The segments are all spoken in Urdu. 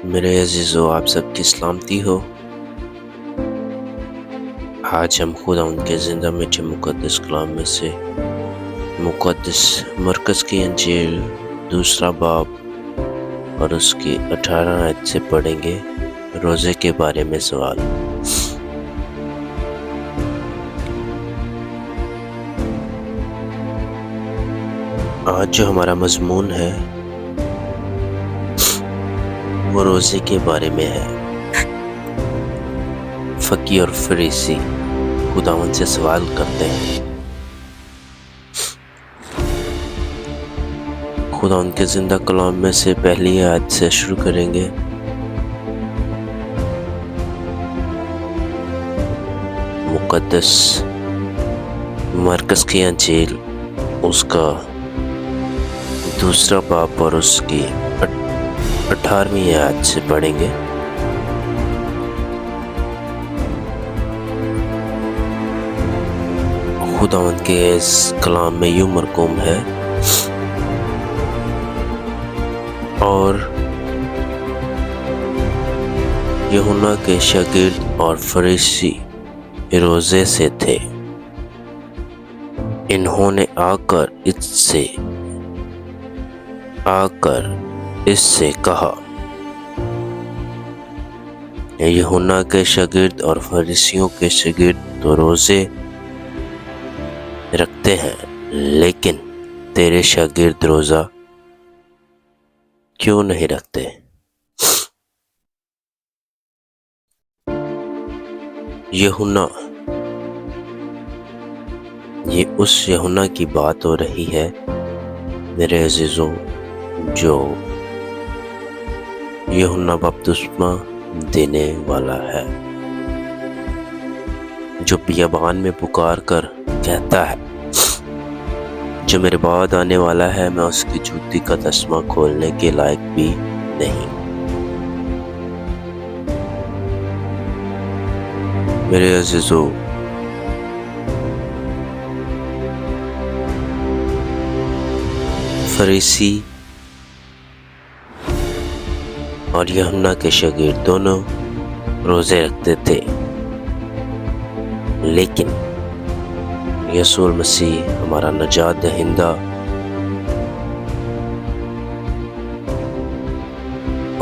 میرے عزیزو، آپ سب کی سلامتی ہو۔ آج ہم خدا ان کے زندہ میٹھے مقدس کلام میں سے مقدس مرکز کی انجیل 2 باب اور اس کی 18 آیت سے پڑھیں گے۔ روزے کے بارے میں سوال۔ آج جو ہمارا مضمون ہے وہ روزے کے بارے میں ہے۔ فقی اور فریسی خداوند سے سوال کرتے ہیں۔ خداوند کے زندہ کلام میں سے پہلی آیت سے شروع کریں گے۔ مقدس مرکز کی انجیل اس کا 2 باب اور اس کی 18ویں آیت سے پڑھیں گے۔ خداوند کے اس کلام میں یوں مرقوم ہے، اور یوحنا کے شاگرد اور فریسی روزے سے تھے۔ انہوں نے آ کر اس سے کہا۔ یوحنا کے شاگرد اور فریسیوں کے شاگرد تو روزے رکھتے ہیں، لیکن تیرے شاگرد روزہ کیوں نہیں رکھتے؟ یوحنا، یہ اس یوحنا کی بات ہو رہی ہے میرے عزیزوں، جو یوحنا بپتسمہ دینے والا ہے، جو بیابان میں پکار کر کہتا ہے، جو میرے بعد آنے والا ہے، میں اس کی جوتی کا تسمہ کھولنے کے لائق بھی نہیں۔ میرے عزیزو، فریسی اور یوحنا کے شاگرد دونوں روزے رکھتے تھے، لیکن یسوع مسیح ہمارا نجات دہندہ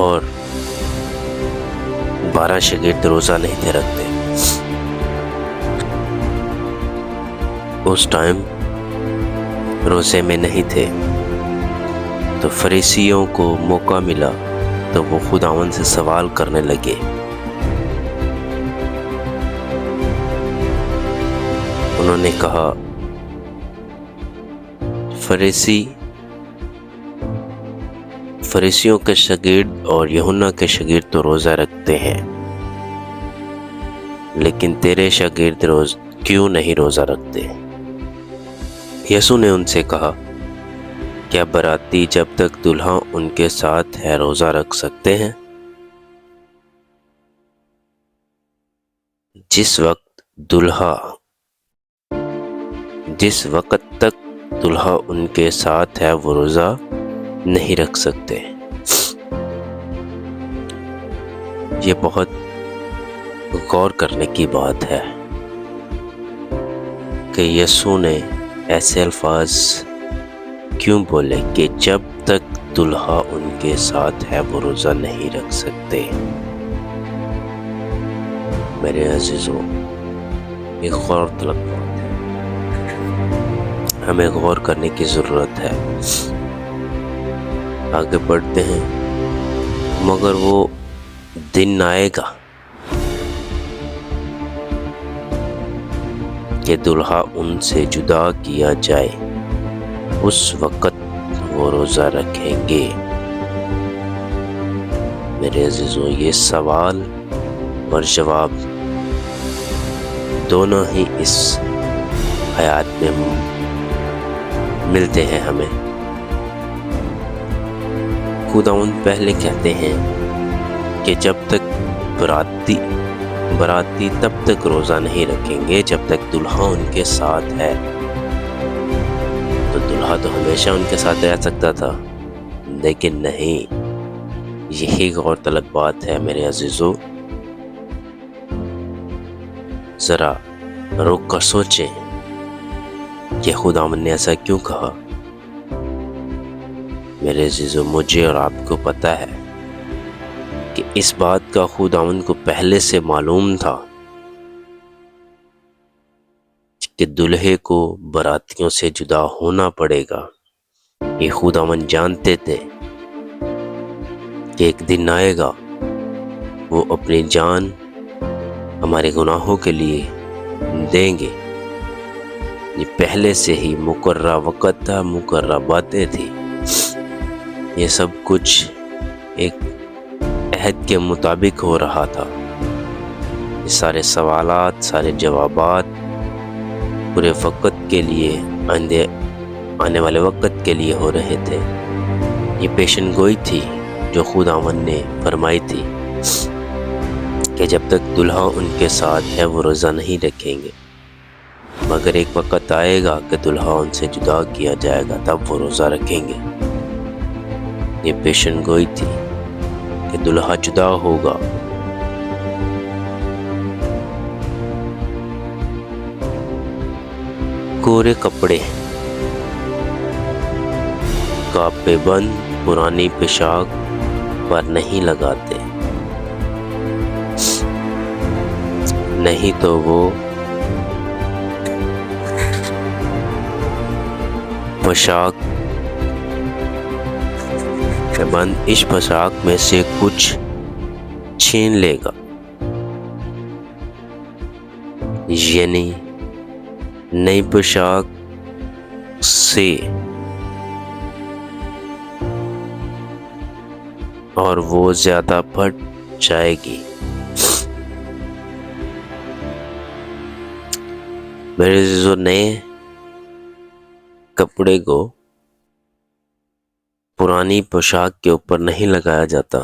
اور 12 شاگرد روزہ نہیں تھے رکھتے۔ اس ٹائم روزے میں نہیں تھے، تو فریسیوں کو موقع ملا تو وہ خداوند سے سوال کرنے لگے۔ انہوں نے کہا، فریسیوں کے شاگرد اور یوحنا کے شاگرد تو روزہ رکھتے ہیں، لیکن تیرے شاگرد کیوں نہیں روزہ رکھتے؟ یسوع نے ان سے کہا، کیا باراتی جب تک دلہا ان کے ساتھ ہے روزہ رکھ سکتے ہیں؟ جس وقت تک دلہا ان کے ساتھ ہے وہ روزہ نہیں رکھ سکتے۔ یہ بہت غور کرنے کی بات ہے کہ یسوع نے ایسے الفاظ کیوں بولے کہ جب تک دلہا ان کے ساتھ ہے وہ روزہ نہیں رکھ سکتے۔ میرے عزیزوں، یہ غور طلب بات ہے، ہمیں غور کرنے کی ضرورت ہے۔ آگے بڑھتے ہیں۔ مگر وہ دن آئے گا کہ دلہا ان سے جدا کیا جائے، اس وقت وہ روزہ رکھیں گے۔ میرے عزیزوں، یہ سوال اور جواب دونوں ہی اس آیات میں ملتے ہیں ہمیں۔ خداوند پہلے کہتے ہیں کہ جب تک باراتی تب تک روزہ نہیں رکھیں گے جب تک دلہا ان کے ساتھ ہے۔ تو دلہا تو ہمیشہ ان کے ساتھ رہ سکتا تھا، لیکن نہیں، یہی غور طلب بات ہے میرے عزیزو. ذرا رک کر سوچیں کہ خداوند نے ایسا کیوں کہا. میرے عزیزو، مجھے اور آپ کو پتہ ہے کہ اس بات کا خداوند کو پہلے سے معلوم تھا کہ دلہے کو براتیوں سے جدا ہونا پڑے گا. یہ خداوند جانتے تھے کہ ایک دن آئے گا وہ اپنی جان ہمارے گناہوں کے لیے دیں گے. یہ پہلے سے ہی مقررہ وقت تھا، مقررہ باتیں تھی. یہ سب کچھ ایک عہد کے مطابق ہو رہا تھا. یہ سارے سوالات، سارے جوابات پورے وقت کے لیے، آنے والے وقت کے لیے ہو رہے تھے. یہ پیشن گوئی تھی جو خداوند نے فرمائی تھی کہ جب تک دلہا ان کے ساتھ ہے وہ روزہ نہیں رکھیں گے، مگر ایک وقت آئے گا کہ دلہا ان سے جدا کیا جائے گا، تب وہ روزہ رکھیں گے. یہ پیشن گوئی تھی کہ دلہا جدا ہوگا. کورے کپڑے کا پابند پرانی پوشاک پر نہیں لگاتے، نہیں تو وہ پوشاک پابند اس پوشاک میں سے کچھ چھین لے گا. یعنی نئی پوشاک سے اور وہ زیادہ پھٹ جائے گی. میرے عزیزو، نئے کپڑے کو پرانی پوشاک کے اوپر نہیں لگایا جاتا،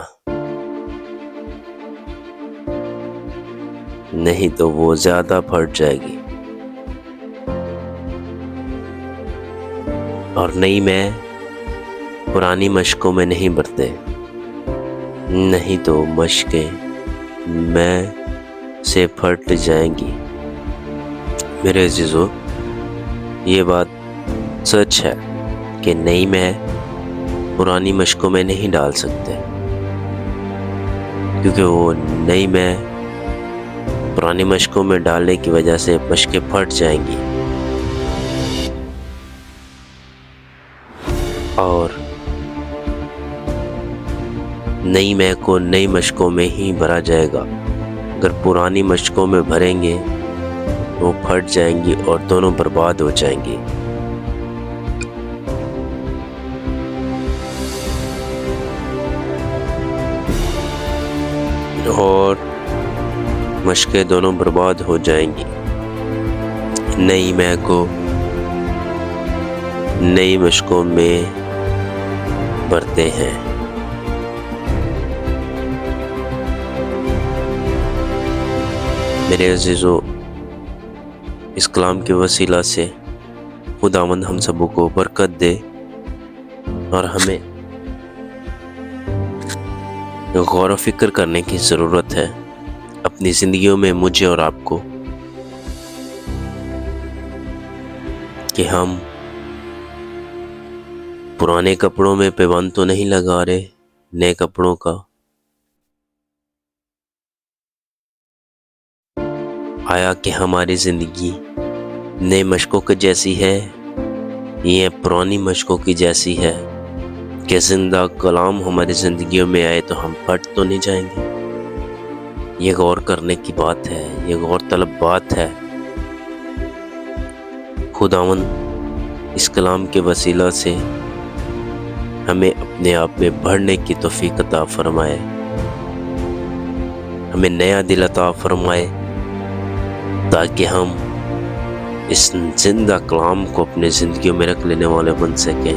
نہیں تو وہ زیادہ پھٹ جائے گی. اور نئی میں پرانی مشکوں میں نہیں برتے، نہیں تو مشکیں میں سے پھٹ جائیں گی. میرے عزیزو، یہ بات سچ ہے کہ نئی میں پرانی مشکوں میں نہیں ڈال سکتے، کیونکہ وہ نئی میں پرانی مشکوں میں ڈالنے کی وجہ سے مشکیں پھٹ جائیں گی اور نئی میں کو نئی مشکوں میں ہی بھرا جائے گا. اگر پرانی مشکوں میں بھریں گے وہ پھٹ جائیں گی اور دونوں برباد ہو جائیں گی. اور مشکیں دونوں برباد ہو جائیں گی. نئی میں کو نئی مشکوں میں بھرتے ہیں. میرے عزیزو، اس کلام کے وسیلہ سے خداوند ہم سبوں کو برکت دے اور ہمیں غور و فکر کرنے کی ضرورت ہے اپنی زندگیوں میں، مجھے اور آپ کو، کہ ہم پرانے کپڑوں میں پابند تو نہیں لگا رہے نئے کپڑوں کا. آیا کہ ہماری زندگی نئے مشکوں کی جیسی ہے یہ پرانی مشکوں کی جیسی ہے کہ زندہ کلام ہماری زندگیوں میں آئے تو ہم پھٹ تو نہیں جائیں گے؟ یہ غور کرنے کی بات ہے، یہ غور طلب بات ہے. خداوند اس کلام کے وسیلہ سے ہمیں اپنے آپ میں بڑھنے کی توفیق عطا فرمائے، ہمیں نیا دل عطا فرمائے تاکہ ہم اس زندہ کلام کو اپنے زندگیوں میں رکھ لینے والے بن سکیں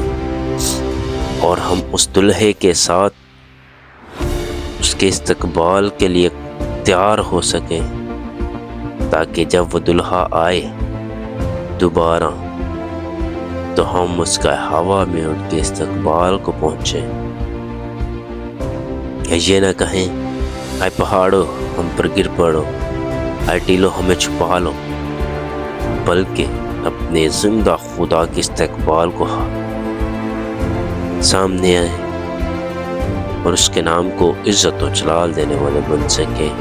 اور ہم اس دلہے کے ساتھ اس کے استقبال کے لیے تیار ہو سکیں، تاکہ جب وہ دلہا آئے دوبارہ تو ہم اس کا ہوا میں ان کے استقبال کو پہنچیں کہ یہ نہ کہیں اے پہاڑو ہم پر گر پڑو، اے ٹیلو ہمیں چھپا لو، بلکہ اپنے زندہ خدا کے استقبال کو سامنے آئے اور اس کے نام کو عزت و جلال دینے والے بن سکیں۔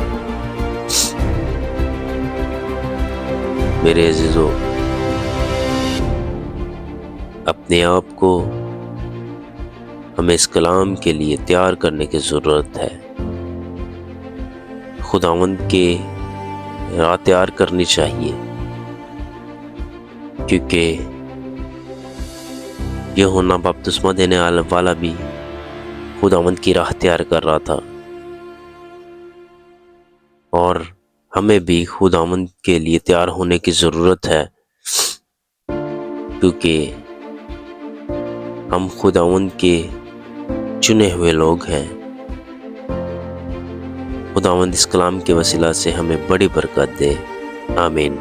میرے عزیزو، اپنے آپ کو ہمیں اس کلام کے لیے تیار کرنے کی ضرورت ہے، خداوند کے راہ تیار کرنی چاہیے، کیونکہ یوحنا بپتسمہ دینے والا بھی خداوند کی راہ تیار کر رہا تھا، اور ہمیں بھی خداوند کے لیے تیار ہونے کی ضرورت ہے، کیونکہ ہم خداوند کے چنے ہوئے لوگ ہیں۔ خداوند اس کلام کے وسیلہ سے ہمیں بڑی برکت دے، آمین۔